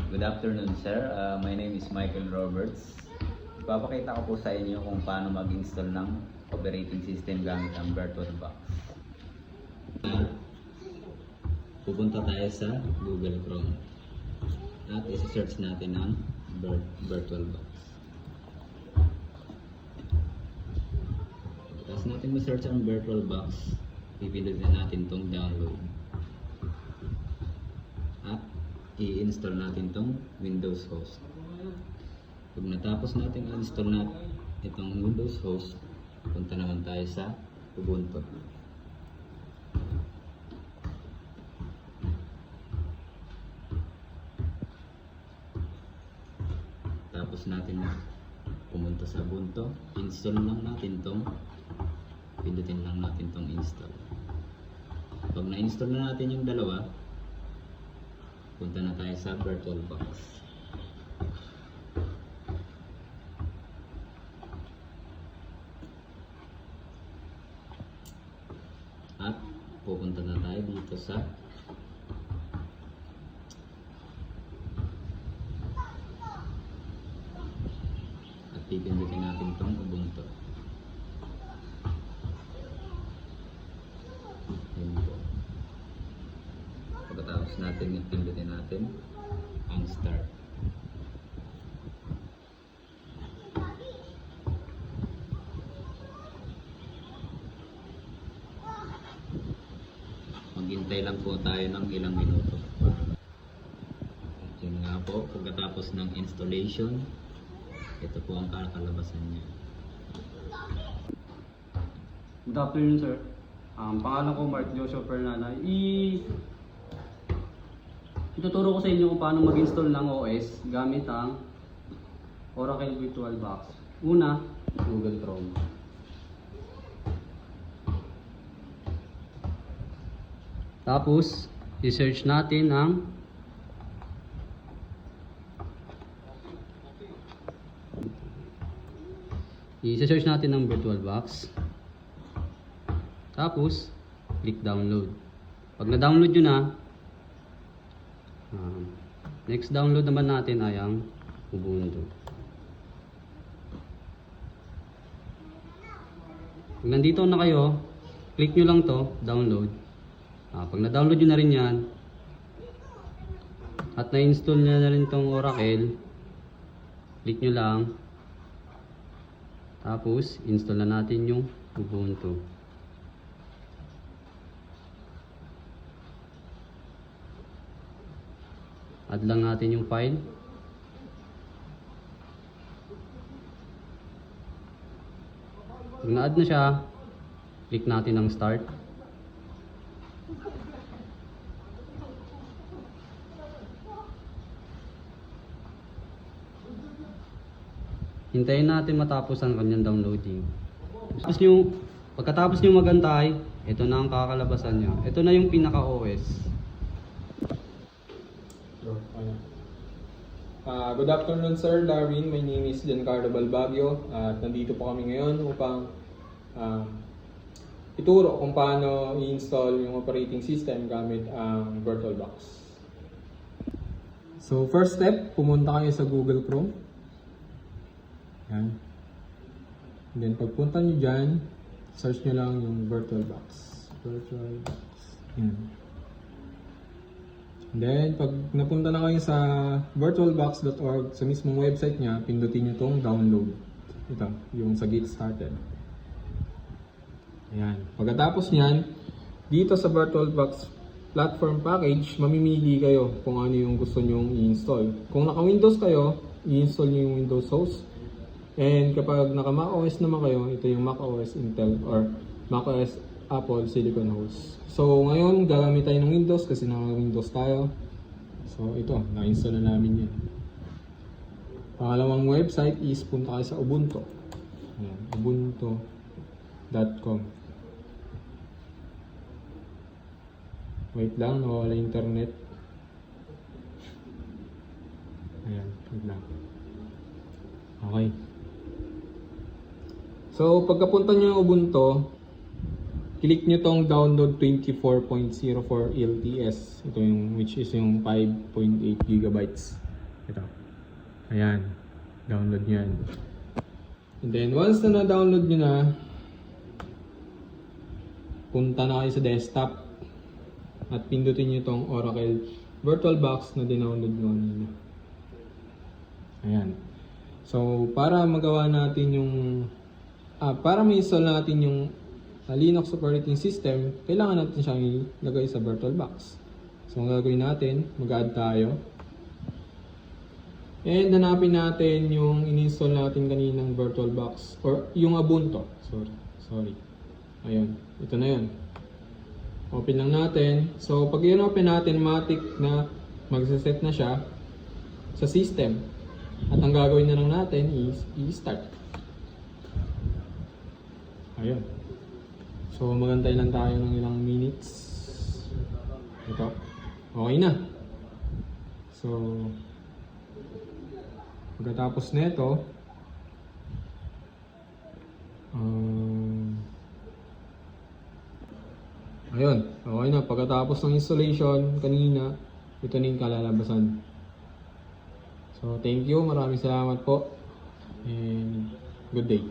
Good afternoon, sir. My name is Michael Roberts. Ipapakita ko po sa inyo kung paano mag-install ng operating system gamit ang VirtualBox. Pupunta tayo sa Google Chrome at isi-search natin ang VirtualBox. Tapos natin ma-search ang VirtualBox, pipindutin natin itong download. At i-install natin itong Windows host. Pag natapos natin i-install natin itong Windows host, punta naman tayo sa Ubuntu. Tapos natin pumunta sa Ubuntu, install lang natin itong, pindutin lang natin itong install. Pag na-install na natin yung dalawa, punta na tayo sa VirtualBox. At pupunta na tayo dito sa at pipindutin natin itong Ubuntu. Yun po. Pagkatapos natin ipindutin natin ang start. Maghintay lang po tayo ng ilang minuto. At yun nga po, pagkatapos ng installation, ito po ang kakalabasan niya. Good afternoon, sir. Pangalan ko Mark Joshua Fernanda. Ituturo ko sa inyo kung paano mag-install ng OS gamit ang Oracle VirtualBox. Una, Google Chrome. Tapos, i-search natin ang i-search natin ang VirtualBox. Tapos, click download. Pag na-download nyo na, next download naman natin ay ang Ubuntu. Pag nandito na kayo, click nyo lang to, download. Pag na-download nyo na rin yan, at na-install nyo na rin tong Oracle, click nyo lang. Tapos, install na natin yung Ubuntu. Add lang natin yung file. Pag na-add na siya, click natin ang start. Hintayin natin matapos ang kanyang downloading. Pagkatapos nyo magantay, ito na ang kakalabasan niya. Ito na yung pinaka-OS. Good afternoon, Sir Darwin. My name is Giancarlo Balbagio at nandito po kami ngayon upang ituro kung paano i-install yung operating system gamit ang VirtualBox. So first step, pumunta kayo sa Google Chrome. Yan. And then pagpunta nyo dyan, search nyo lang yung VirtualBox. Yan. Then, pag napunta na kayo sa virtualbox.org, sa mismong website niya, pindutin nyo itong download. Ito, yung sa Get Started. Ayan. Pagkatapos niyan, dito sa VirtualBox Platform Package, mamimili kayo kung ano yung gusto nyong i-install. Kung naka-Windows kayo, i-install nyo yung Windows host. And kapag naka-macOS naman kayo, ito yung macOS Intel or macOS Apple Silicon host. So ngayon gagamit tayo ng Windows kasi naka-Windows tayo. So ito, na-install na namin yan. Pangalawang website is punta kayo sa Ubuntu. Ayan, ubuntu.com. Wait lang, nawawala internet. Ayan, wait lang. Okay. So pagkapunta nyo yung Ubuntu, click nyo tong download 24.04 LTS. Ito yung which is yung 5.8 gigabytes. Ito. Ayan. Download nyo yan. And then, once na na-download nyo na, punta na kayo sa desktop at pindutin nyo itong Oracle VirtualBox na dinownload nyo kanina. Ayan. So, para magawa natin yung para ma-install natin yung Linux operating system, kailangan natin siyang ilagay sa VirtualBox. So, ang gagawin natin, mag-add tayo. And hanapin natin yung in-install natin kaninang VirtualBox or yung Ubuntu. Sorry. Ayun, ito na yun. Open lang natin. So, pag i-open natin, automatic na magse-set na siya sa system. At ang gagawin na lang natin is i-start. Ayun. So, magantay lang tayo ng ilang minutes. Ito. Okay na. So, pagkatapos nito, ayun, okay na. Pagkatapos ng installation kanina, ito na yung kalalabasan. So, thank you. Maraming salamat po. And good day.